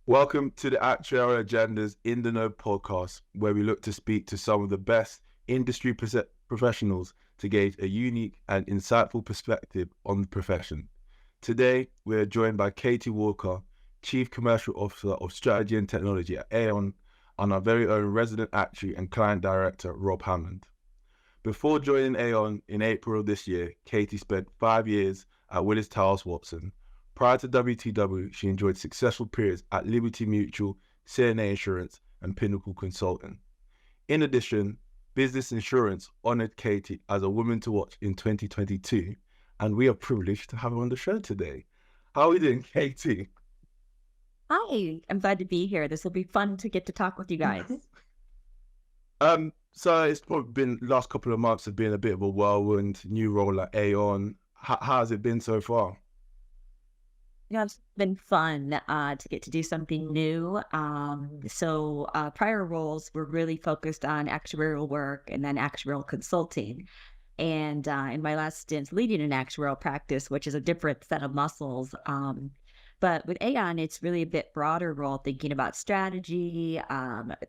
Welcome to the Actuarial Agendas in the Know podcast, where we look to speak to some of the best industry professionals to gauge a unique and insightful perspective on the profession. Today, we are joined by Katey Walker, Chief Commercial Officer of Strategy and Technology at Aon, and our very own resident actuary and client director, Rob Hammond. Before joining Aon in April of this year, Katey spent 5 years at Willis Towers Watson. Prior to WTW, she enjoyed successful periods at Liberty Mutual, CNA Insurance, and Pinnacle Consulting. In addition, Business Insurance honored Katey as a woman to watch in 2022, and we are privileged to have her on the show today. How are you doing, Katey? Hi, I'm glad to be here. This will be fun to get to talk with you guys. So it's probably been the last couple of months have been a bit of a whirlwind, new role at Aon. How has it been so far? Yeah, it's been fun to get to do something new. Prior roles were really focused on actuarial work and then actuarial consulting. And in my last stint, leading an actuarial practice, which is a different set of muscles. But with Aon, it's really a bit broader role, thinking about strategy,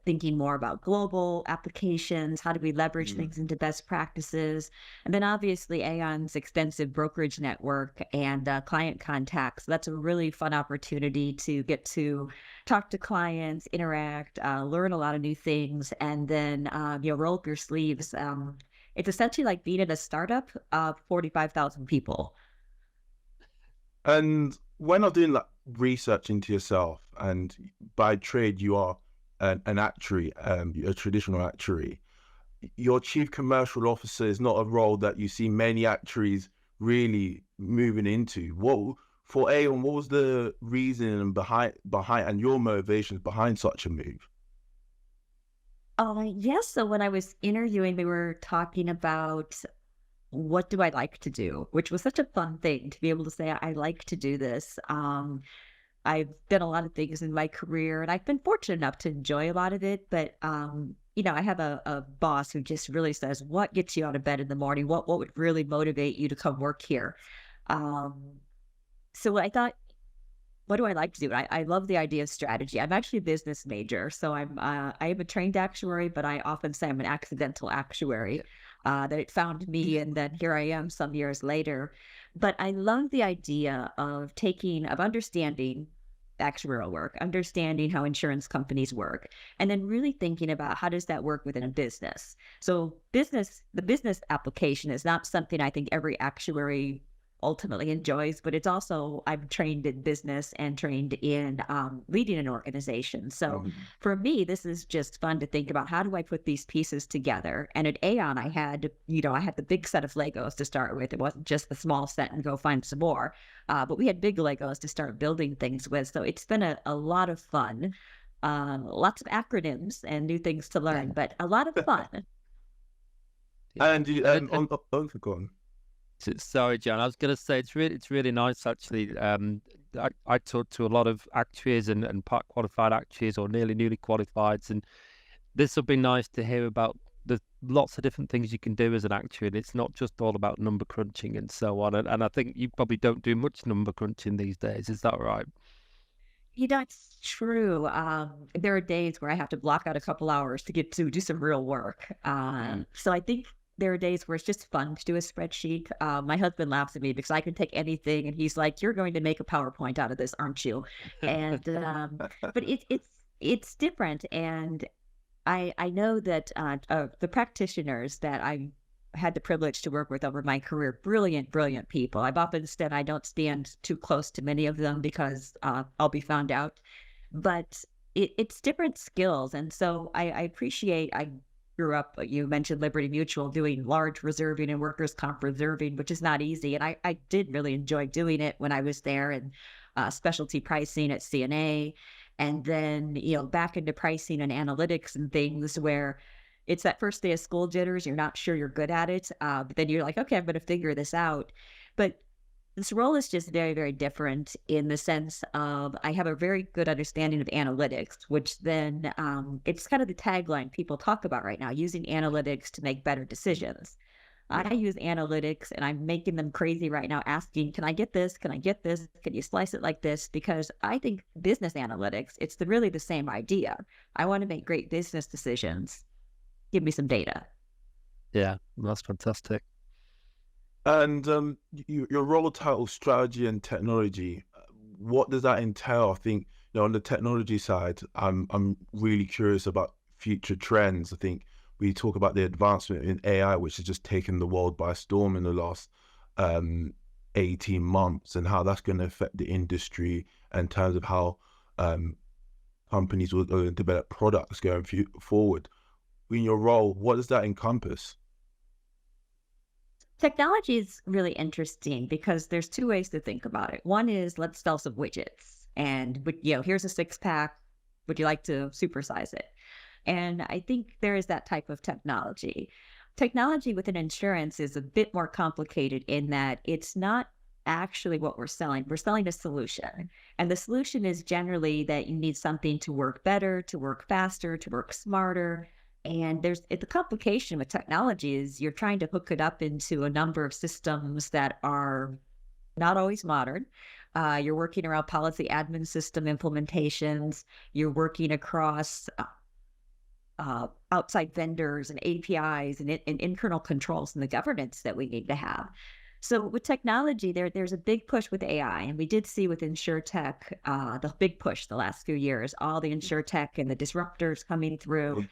thinking more about global applications, how do we leverage things into best practices, and then obviously Aon's extensive brokerage network and client contacts. So that's a really fun opportunity to get to talk to clients, interact, learn a lot of new things, and then roll up your sleeves. It's essentially like being in a startup of 45,000 people. And when I'm doing like research into yourself, and by trade you are an actuary, a traditional actuary, your chief commercial officer is not a role that you see many actuaries really moving into. What for Aon? What was the reason behind and your motivations behind such a move? Yes. So when I was interviewing, they were talking about what do I like to do, which was such a fun thing to be able to say, I like to do this. I've done a lot of things in my career and I've been fortunate enough to enjoy a lot of it. But, I have a boss who just really says, what gets you out of bed in the morning? What would really motivate you to come work here? So I thought, what do I like to do? I love the idea of strategy. I'm actually a business major, so I am a trained actuary, but I often say I'm an accidental actuary. That it found me, and then here I am some years later. But I love the idea of understanding actuarial work, understanding how insurance companies work, and then really thinking about how does that work within a business. So the business application is not something I think every actuary ultimately enjoys, but it's also, I'm trained in business and trained in leading an organization. So for me, this is just fun to think about how do I put these pieces together. And at Aon, I had the big set of Legos to start with. It wasn't just the small set and go find some more, but we had big Legos to start building things with. So it's been a lot of fun, lots of acronyms and new things to learn, but a lot of fun. And you, go on. Sorry, John. I was going to say it's really nice actually. I talk to a lot of actuaries and part qualified actuaries or nearly newly qualified, and this will be nice to hear about the lots of different things you can do as an actuary. And it's not just all about number crunching and so on. And I think you probably don't do much number crunching these days. Is that right? That's true. There are days where I have to block out a couple hours to get to do some real work. So I think there are days where it's just fun to do a spreadsheet. My husband laughs at me because I can take anything and he's like, you're going to make a PowerPoint out of this, aren't you? And, but it's different. And I know that the practitioners that I had the privilege to work with over my career, brilliant people. I've often said I don't stand too close to many of them because I'll be found out, but it's different skills. And so I appreciate, I grew up, you mentioned Liberty Mutual, doing large reserving and workers' comp reserving, which is not easy. And I did really enjoy doing it when I was there, and specialty pricing at CNA. And then, back into pricing and analytics and things where it's that first day of school jitters. You're not sure you're good at it. But then you're like, okay, I'm going to figure this out. But this role is just very, very different in the sense of I have a very good understanding of analytics, which then it's kind of the tagline people talk about right now, using analytics to make better decisions. I use analytics, and I'm making them crazy right now asking, can I get this? Can I get this? Can you slice it like this? Because I think business analytics, it's really the same idea. I want to make great business decisions. Give me some data. Yeah, that's fantastic. And your role title, strategy and technology, what does that entail? I think, on the technology side, I'm really curious about future trends. I think we talk about the advancement in AI, which has just taken the world by storm in the last 18 months, and how that's going to affect the industry in terms of how companies will develop products going forward. In your role, what does that encompass? Technology is really interesting because there's two ways to think about it. One is, let's sell some widgets, and here's a 6-pack. Would you like to supersize it? And I think there is that type of technology. Technology within insurance is a bit more complicated in that it's not actually what we're selling. We're selling a solution. And the solution is generally that you need something to work better, to work faster, to work smarter. And the complication with technology is you're trying to hook it up into a number of systems that are not always modern. You're working around policy admin system implementations. You're working across outside vendors and APIs and internal controls and the governance that we need to have. So with technology, there's a big push with AI, and we did see with InsurTech, the big push the last few years, all the InsurTech and the disruptors coming through.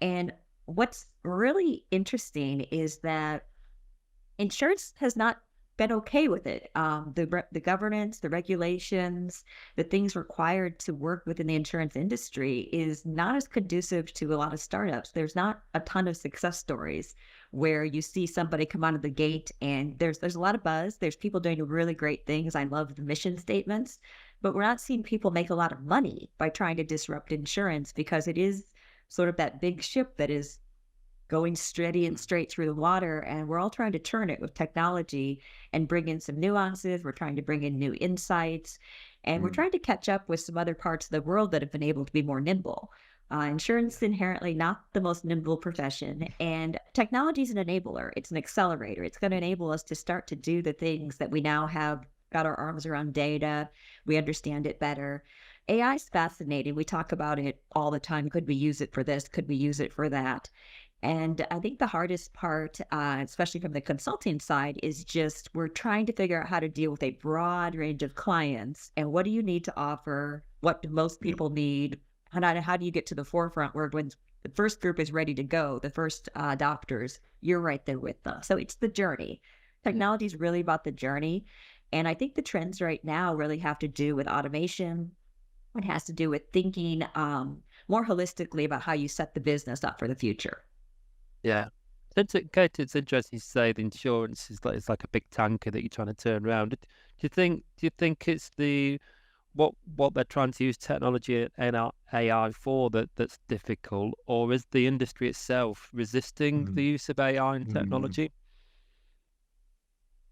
And what's really interesting is that insurance has not been okay with it. The governance, the regulations, the things required to work within the insurance industry is not as conducive to a lot of startups. There's not a ton of success stories where you see somebody come out of the gate and there's a lot of buzz. There's people doing really great things. I love the mission statements, but we're not seeing people make a lot of money by trying to disrupt insurance because it is sort of that big ship that is going steady and straight through the water, and we're all trying to turn it with technology and bring in some nuances. We're trying to bring in new insights, and we're trying to catch up with some other parts of the world that have been able to be more nimble. Insurance is inherently not the most nimble profession, and technology is an enabler. It's an accelerator. It's going to enable us to start to do the things that we now have got our arms around data. We understand it better. AI is fascinating. We talk about it all the time. Could we use it for this? Could we use it for that? And I think the hardest part, especially from the consulting side, is just we're trying to figure out how to deal with a broad range of clients. And what do you need to offer? What do most people need? How do you get to the forefront where when the first group is ready to go, the first adopters, you're right there with them. So it's the journey. Technology is really about the journey. And I think the trends right now really have to do with automation. It has to do with thinking more holistically about how you set the business up for the future. Yeah. Katey, it's interesting to say the insurance is like a big tanker that you're trying to turn around. Do you think it's what they're trying to use technology and AI for that's difficult, or is the industry itself resisting the use of AI and technology?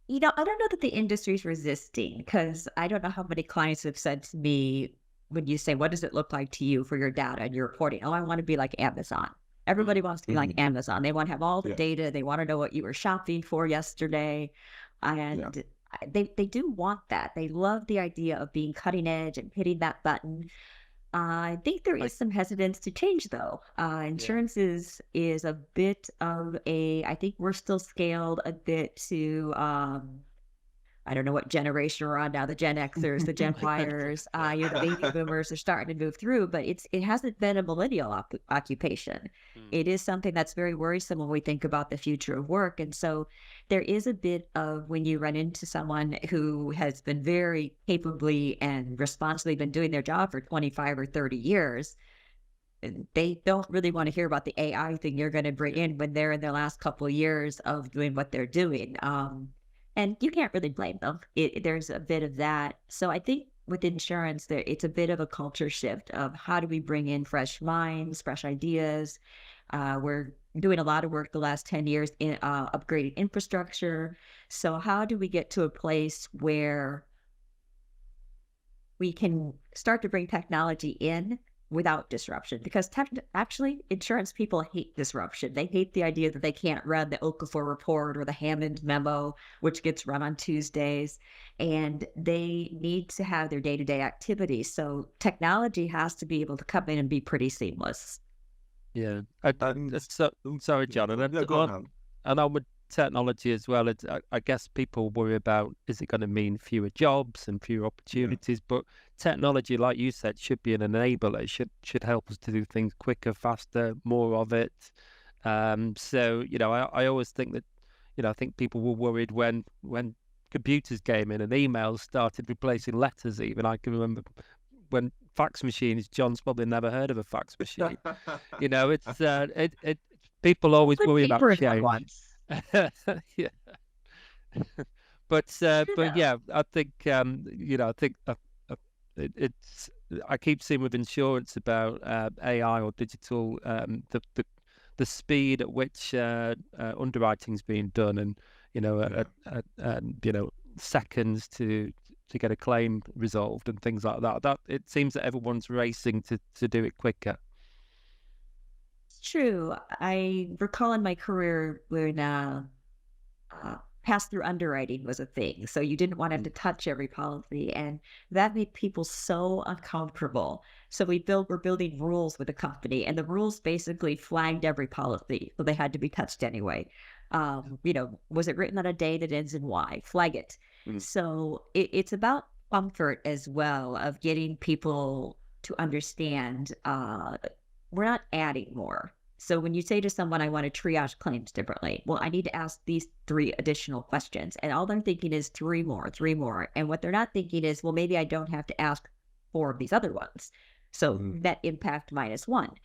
I don't know that the industry is resisting, because I don't know how many clients have said to me, when you say, what does it look like to you for your data and your reporting? Oh, I want to be like Amazon. Everybody wants to be like Amazon. They want to have all the data. They want to know what you were shopping for yesterday. And they do want that. They love the idea of being cutting edge and hitting that button. I think there is some hesitance to change, though. Insurance is a bit of I think we're still scaled a bit to, I don't know what generation we're on now, the Gen Xers, the Gen Yers, the baby boomers are starting to move through, but it hasn't been a millennial occupation. It is something that's very worrisome when we think about the future of work. And so there is a bit of, when you run into someone who has been very capably and responsibly been doing their job for 25 or 30 years, they don't really want to hear about the AI thing you're going to bring in when they're in their last couple of years of doing what they're doing. And you can't really blame them. There's a bit of that. So I think with insurance, it's a bit of a culture shift of how do we bring in fresh minds, fresh ideas. We're doing a lot of work the last 10 years in upgrading infrastructure. So how do we get to a place where we can start to bring technology in, without disruption, because actually insurance people hate disruption. They hate the idea that they can't run the Okafor report or the Hammond memo, which gets run on Tuesdays, and they need to have their day-to-day activities. So technology has to be able to come in and be pretty seamless. Yeah. And Sorry, John. yeah, go on. And on with technology as well, I guess people worry about, is it going to mean fewer jobs and fewer opportunities? But technology, like you said, should be an enabler. It should help us to do things quicker, faster, more of it. So, I always think that, I think people were worried when computers came in and emails started replacing letters even. I can remember when fax machines, John's probably never heard of a fax machine. It's people always worry about change. Yeah. But yeah, I think it's I keep seeing with insurance about AI or digital, the speed at which underwriting's being done, and seconds to get a claim resolved and things like that. That it seems that everyone's racing to do it quicker. It's true. I recall in my career when pass-through underwriting was a thing. So you didn't want to have to touch every policy, and that made people so uncomfortable. So we're building rules with the company, and the rules basically flagged every policy, so they had to be touched anyway. Was it written on a day that ends in Y? Flag it. So it's about comfort as well, of getting people to understand we're not adding more. So when you say to someone, I want to triage claims differently, well, I need to ask these 3 additional questions. And all they're thinking is 3 more. And what they're not thinking is, well, maybe I don't have to ask 4 of these other ones. So net impact -1.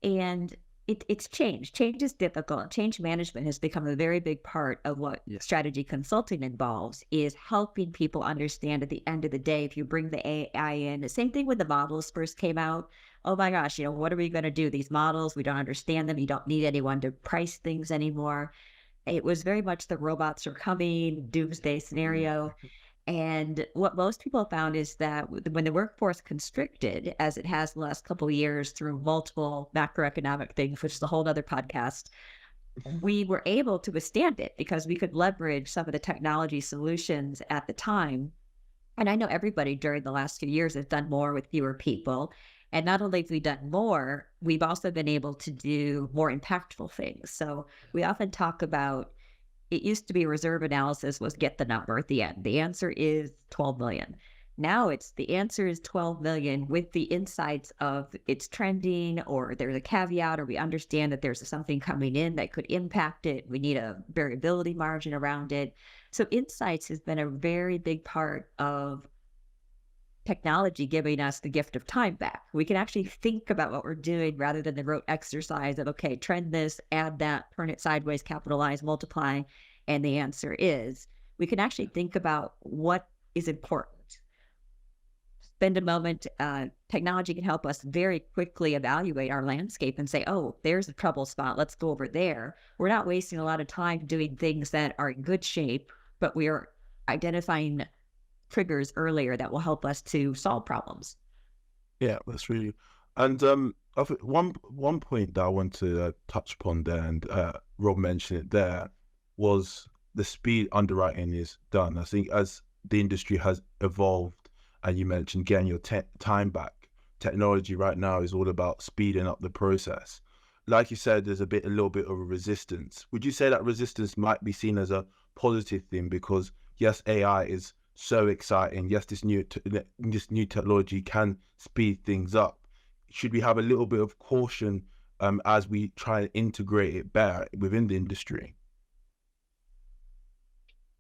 And it's change. Change is difficult. Change management has become a very big part of what strategy consulting involves, is helping people understand at the end of the day, if you bring the AI in, the same thing when the models first came out. Oh my gosh, what are we going to do? These models, we don't understand them. You don't need anyone to price things anymore. It was very much the robots are coming, doomsday scenario. And what most people found is that when the workforce constricted, as it has the last couple of years through multiple macroeconomic things, which is a whole other podcast, we were able to withstand it because we could leverage some of the technology solutions at the time. And I know everybody during the last few years has done more with fewer people. And not only have we done more, we've also been able to do more impactful things. So we often talk about, it used to be reserve analysis was get the number at the end. The answer is 12 million. Now the answer is 12 million with the insights of it's trending, or there's a caveat, or we understand that there's something coming in that could impact it. We need a variability margin around it. So insights has been a very big part of technology giving us the gift of time back. We can actually think about what we're doing rather than the rote exercise of, okay, trend this, add that, turn it sideways, capitalize, multiply, and the answer is. We can actually think about what is important. Spend a moment. Technology can help us very quickly evaluate our landscape and say, oh, there's a trouble spot. Let's go over there. We're not wasting a lot of time doing things that are in good shape, but we are identifying triggers earlier that will help us to solve problems. Yeah, that's really. And I think one point that I want to touch upon there, and Rob mentioned it there, was the speed underwriting is done. I think as the industry has evolved, and you mentioned getting your time back, technology right now is all about speeding up the process. Like you said, there's a little bit of a resistance. Would you say that resistance might be seen as a positive thing? Because yes, AI is so exciting. Yes, this new technology can speed things up. Should we have a little bit of caution as we try and integrate it better within the industry?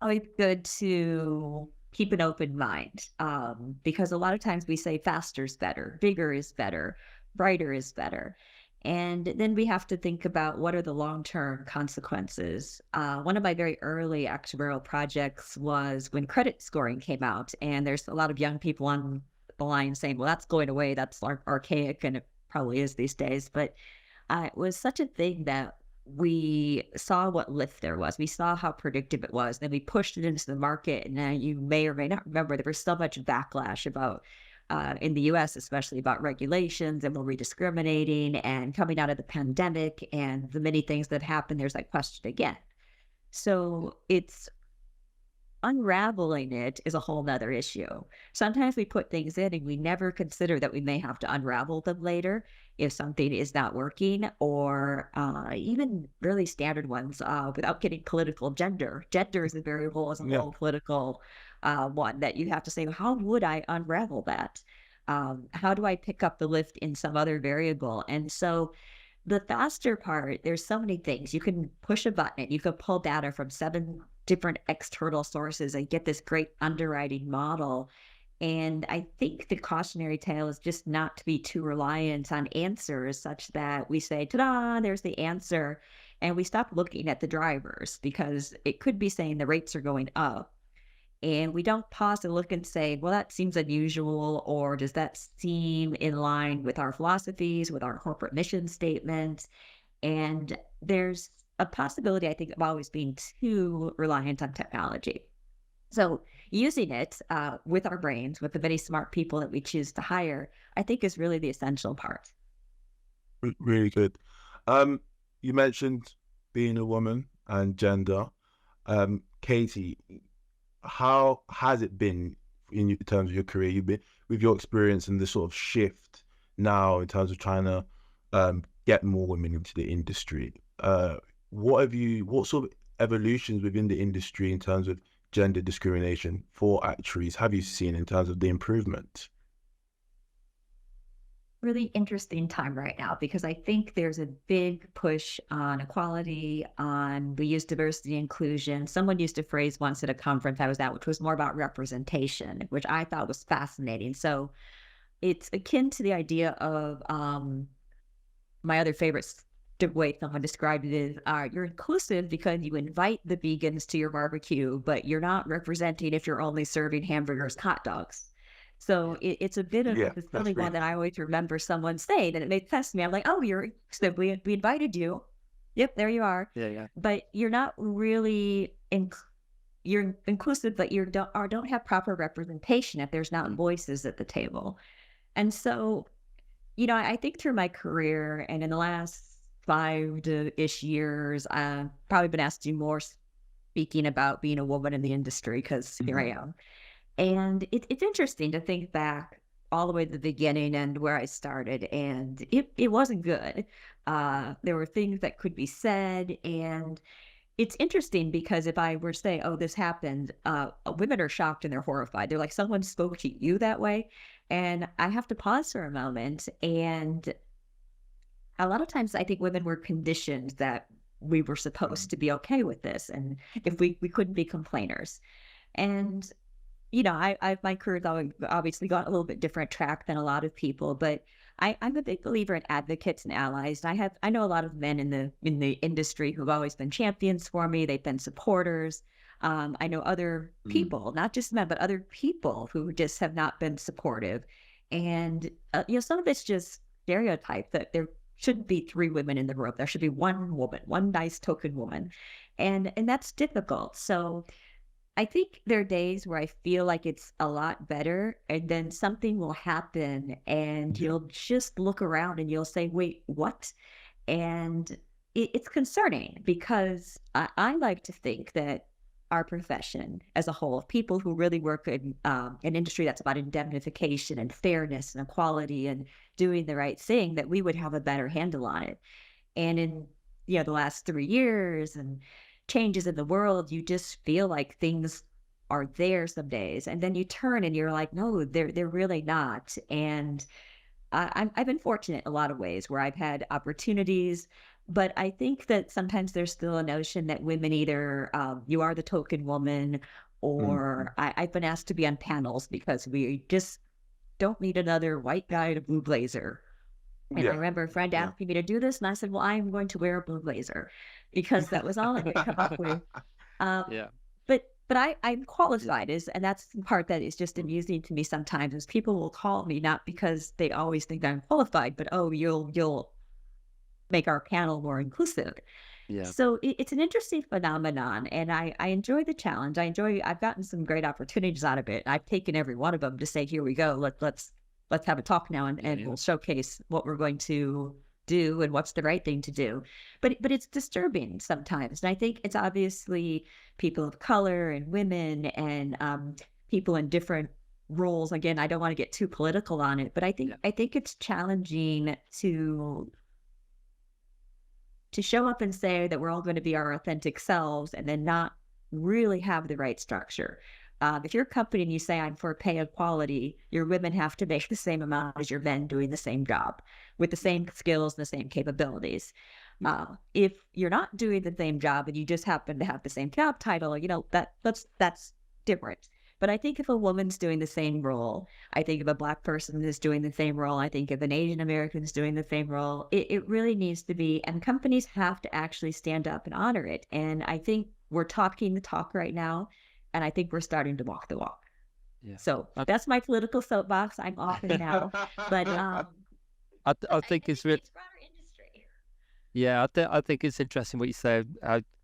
It's good to keep an open mind, because a lot of times we say faster is better, bigger is better, brighter is better. And then we have to think about what are the long-term consequences. One of my very early actuarial projects was when credit scoring came out, and there's a lot of young people on the line saying, well, that's going away, that's archaic, and it probably is these days. But it was such a thing that we saw what lift there was. We saw how predictive it was. Then we pushed it into the market, and you may or may not remember there was so much backlash about in the US, especially about regulations and were we discriminating, and coming out of the pandemic and the many things that happened, there's that question again. So it's unraveling it is a whole nother issue. Sometimes we put things in and we never consider that we may have to unravel them later if something is not working, or even really standard ones without getting political. Gender is a variable, as a whole political one that you have to say, how would I unravel that? How do I pick up the lift in some other variable? And so the faster part, there's so many things. You can push a button, you can pull data from 7 different external sources and get this great underwriting model. And I think the cautionary tale is just not to be too reliant on answers such that we say, ta-da, there's the answer. And we stop looking at the drivers, because it could be saying the rates are going up. And we don't pause and look and say, well, that seems unusual, or does that seem in line with our philosophies, with our corporate mission statement? And there's a possibility, I think, of always being too reliant on technology. So using it with our brains, with the many smart people that we choose to hire, I think is really the essential part. Really good. You mentioned being a woman and gender. Katey, how has it been in terms of your career? You've been, with your experience and the sort of shift now in terms of trying to get more women into the industry. What sort of evolutions within the industry in terms of gender discrimination for actuaries have you seen in terms of the improvement? Really interesting time right now, because I think there's a big push on equality, we use diversity inclusion. Someone used a phrase once at a conference I was at, which was more about representation, which I thought was fascinating. So it's akin to the idea of my other favorite way someone described it is you're inclusive because you invite the vegans to your barbecue, but you're not representing if you're only serving hamburgers, hot dogs. So it's a bit of a silly one that I always remember someone saying, and it made sense to me. I'm like, oh, you're inclusive. We invited you. Yep, there you are. Yeah. But you're not really you're inclusive, but you don't have proper representation if there's not voices at the table. And so, I think through my career and in the last 5-ish years, I've probably been asked to do more speaking about being a woman in the industry, because here I am. And it's interesting to think back all the way to the beginning and where I started, and it wasn't good. There were things that could be said, and it's interesting because if I were to say, oh, this happened, women are shocked and they're horrified. They're like, someone spoke to you that way? And I have to pause for a moment. And a lot of times I think women were conditioned that we were supposed to be okay with this, and if we couldn't be complainers. And my career's obviously gone a little bit different track than a lot of people, but I'm a big believer in advocates and allies. I know a lot of men in the industry who've always been champions for me. They've been supporters. I know other people, not just men, but other people who just have not been supportive. And some of it's just stereotype that there shouldn't be 3 women in the room. There should be 1 woman, one nice token woman, and that's difficult. So I think there are days where I feel like it's a lot better, and then something will happen and you'll just look around and you'll say, wait, what? And it's concerning, because I like to think that our profession as a whole, people who really work in an industry that's about indemnification and fairness and equality and doing the right thing, that we would have a better handle on it. And in the last 3 years and changes in the world, you just feel like things are there some days, and then you turn and you're like, no, they're really not. And I've been fortunate in a lot of ways where I've had opportunities, but I think that sometimes there's still a notion that women either you are the token woman, or I've been asked to be on panels because we just don't need another white guy in a blue blazer. And I remember a friend asking me to do this, and I said, well, I'm going to wear a blue blazer, because that was all I could come up with. But I'm qualified, and that's the part that is just amusing to me sometimes, is people will call me not because they always think I'm qualified, but, oh, you'll make our panel more inclusive. Yeah. So it's an interesting phenomenon, and I enjoy the challenge. I've gotten some great opportunities out of it. I've taken every one of them to say, here we go. Let's have a talk now, and we'll showcase what we're going to do and what's the right thing to do. But it's disturbing sometimes. And I think it's obviously people of color and women and people in different roles. Again, I don't want to get too political on it, but I think it's challenging to show up and say that we're all going to be our authentic selves and then not really have the right structure. If you're a company and you say, I'm for pay equality, your women have to make the same amount as your men doing the same job with the same skills and the same capabilities. If you're not doing the same job and you just happen to have the same job title, that's different. But I think if a woman's doing the same role, I think if a Black person is doing the same role, I think if an Asian American is doing the same role, it really needs to be, and companies have to actually stand up and honor it. And I think we're talking the talk right now, and I think we're starting to walk the walk. Yeah. So that's my political soapbox. I'm off it now. But I think it's really. It's broader industry. Yeah, I think it's interesting what you say.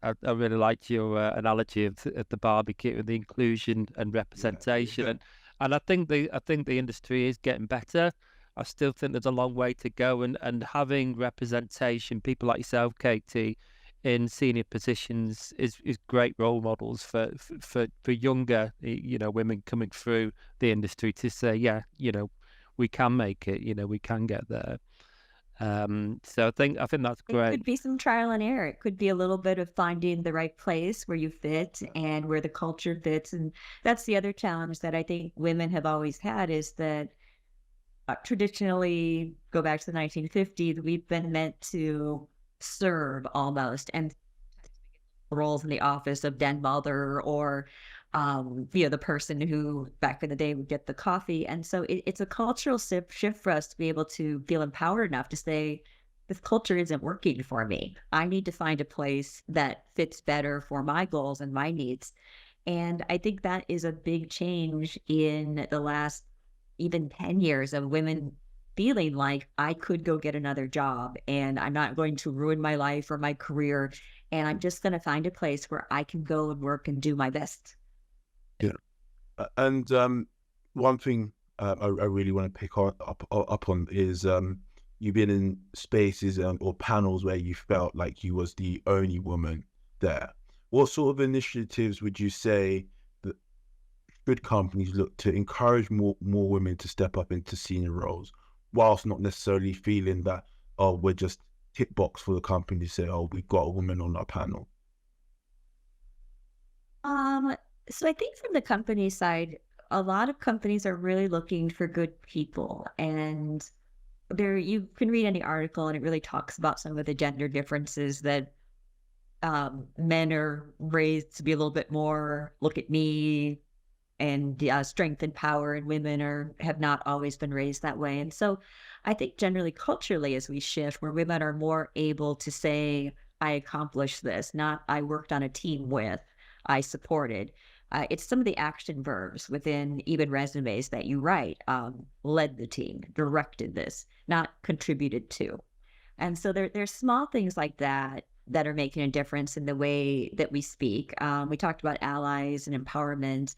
I really liked your analogy of the barbecue and the inclusion and representation, and I think the industry is getting better. I still think there's a long way to go, and having representation, people like yourself, Katey, in senior positions is great role models for younger women coming through the industry to say, yeah, we can make it, we can get there. So I think that's great. It could be some trial and error. It could be a little bit of finding the right place where you fit and where the culture fits. And that's the other challenge that I think women have always had, is that traditionally, go back to the 1950s, we've been meant to serve almost, and roles in the office of den mother or the person who back in the day would get the coffee. And so it's a cultural shift for us to be able to feel empowered enough to say, this culture isn't working for me. I need to find a place that fits better for my goals and my needs. And I think that is a big change in the last even 10 years of women feeling like I could go get another job and I'm not going to ruin my life or my career. And I'm just going to find a place where I can go and work and do my best. Yeah. And one thing I really want to pick up on is you've been in spaces or panels where you felt like you was the only woman there. What sort of initiatives would you say that should companies look to encourage more women to step up into senior roles, whilst not necessarily feeling that, oh, we're just tick box for the company to say, oh, we've got a woman on our panel? So I think from the company side, a lot of companies are really looking for good people, and you can read any article and it really talks about some of the gender differences that men are raised to be a little bit more look at me and strength and power, and women have not always been raised that way. And so I think generally culturally, as we shift, where women are more able to say, I accomplished this, not I worked on a team with, I supported. It's some of the action verbs within even resumes that you write, led the team, directed this, not contributed to. And so there's small things like that that are making a difference in the way that we speak. We talked about allies and empowerment.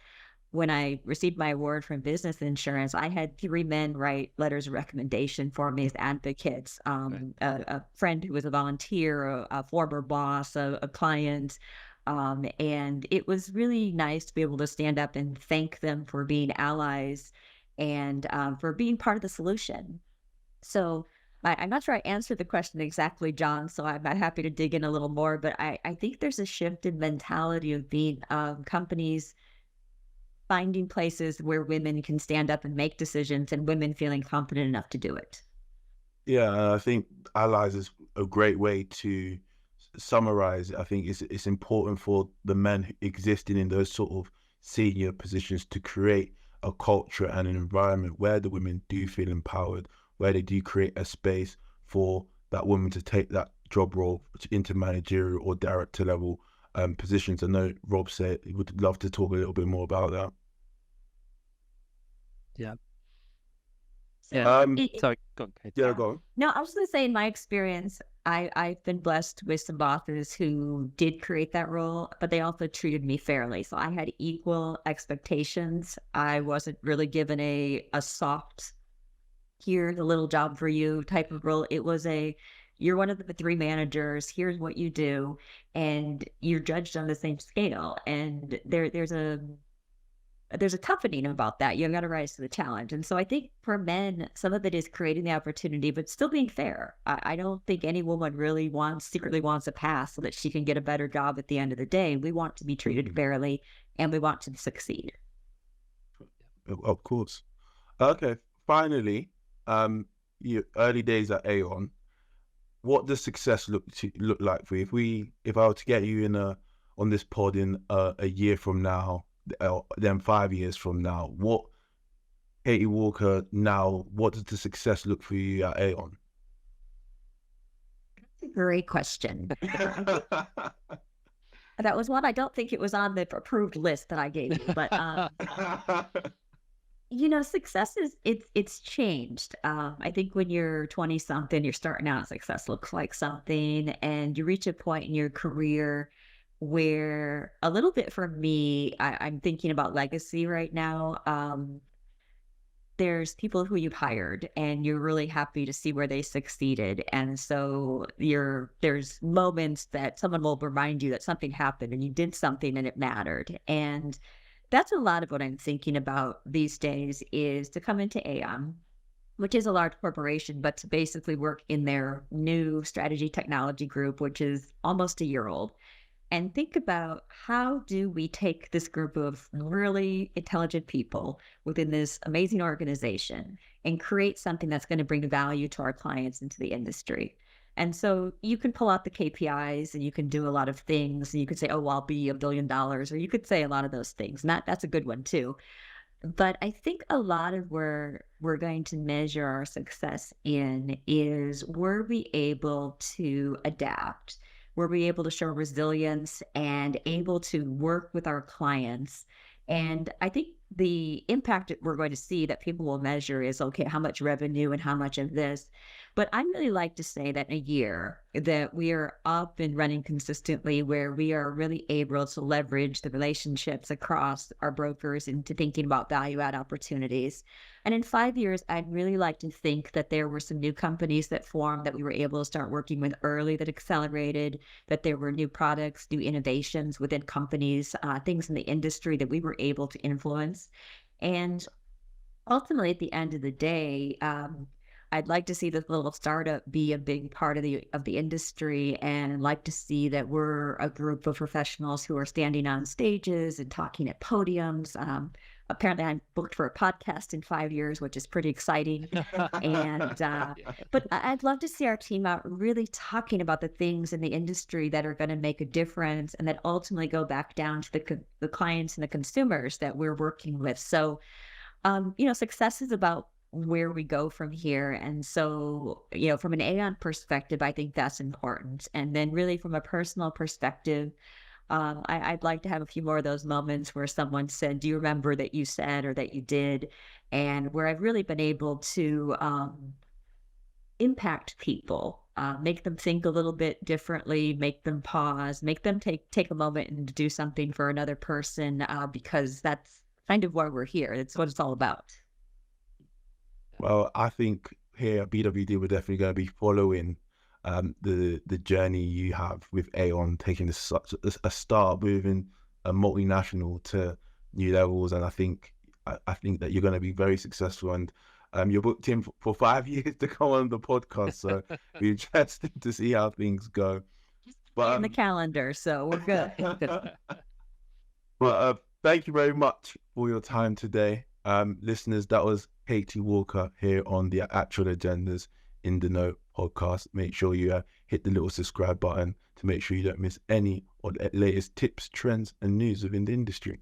When I received my award from Business Insurance, I had 3 men write letters of recommendation for me as advocates. A friend who was a volunteer, a former boss, a client. And it was really nice to be able to stand up and thank them for being allies and for being part of the solution. So I'm not sure I answered the question exactly, John, so I'm happy to dig in a little more, but I think there's a shift in mentality of being companies finding places where women can stand up and make decisions and women feeling confident enough to do it. Yeah, I think allies is a great way to summarize it. I think it's important for the men existing in those sort of senior positions to create a culture and an environment where the women do feel empowered, where they do create a space for that woman to take that job role into managerial or director level positions. I know Rob said he would love to talk a little bit more about that. Yeah. Yeah. It- Sorry, go on, Kate. Yeah, go on. No, I was going to say, in my experience, I've been blessed with some bosses who did create that role, but they also treated me fairly. So I had equal expectations. I wasn't really given a soft, here's a little job for you type of role. It was you're one of the three managers, here's what you do, and you're judged on the same scale. And there's a toughening about that. You got to rise to the challenge. And so I think for men, some of it is creating the opportunity, but still being fair. I don't think any woman really secretly wants a pass so that she can get a better job at the end of the day. We want to be treated fairly, and we want to succeed. Of course. Okay. Finally, your early days at Aon, what does success look like for you? If I were to get you on this pod in a year from now, then 5 years from now, what Katey Walker now, what does the success look for you at Aon? That's a great question. That was one I don't think it was on the approved list that I gave you, but success it's changed. I think when you're 20 something, you're starting out, success looks like something, and you reach a point in your career where, a little bit for me, I'm thinking about legacy right now. There's people who you've hired and you're really happy to see where they succeeded. And so there's moments that someone will remind you that something happened and you did something and it mattered. And that's a lot of what I'm thinking about these days, is to come into Aon, which is a large corporation, but to basically work in their new strategy technology group, which is almost a year old, and think about, how do we take this group of really intelligent people within this amazing organization and create something that's going to bring value to our clients into the industry. And so you can pull out the KPIs and you can do a lot of things, and you could say, oh, well, I'll be $1 billion, or you could say a lot of those things. And that's a good one too. But I think a lot of where we're going to measure our success in is, were we able to adapt? Were we able to show resilience and able to work with our clients? And I think the impact that we're going to see that people will measure is, okay, how much revenue and how much of this. But I'd really like to say that in a year that we are up and running consistently, where we are really able to leverage the relationships across our brokers into thinking about value add opportunities. And in 5 years, I'd really like to think that there were some new companies that formed that we were able to start working with early, that accelerated, that there were new products, new innovations within companies, things in the industry that we were able to influence. And ultimately, at the end of the day, I'd like to see this little startup be a big part of the industry, and like to see that we're a group of professionals who are standing on stages and talking at podiums. Apparently, I'm booked for a podcast in 5 years, which is pretty exciting. And but I'd love to see our team out really talking about the things in the industry that are going to make a difference, and that ultimately go back down to the clients and the consumers that we're working with. So, success is about where we go from here. And so, from an Aon perspective, I think that's important. And then really from a personal perspective, I'd like to have a few more of those moments where someone said, do you remember that you said, or that you did? And where I've really been able to impact people, make them think a little bit differently, make them pause, make them take a moment and do something for another person, because that's kind of why we're here. It's what it's all about. Well, I think here at BWD, we're definitely going to be following the journey you have with Aon, taking such a start, moving a multinational to new levels. And I think that you're going to be very successful, and you're booked in for 5 years to come on the podcast. So it'll be interesting to see how things go. But in the calendar, so we're good. But thank you very much for your time today. Listeners, that was Katey Walker here on the Actual Agendas in the Know podcast. Make sure you hit the little subscribe button to make sure you don't miss any of the latest tips, trends, and news within the industry.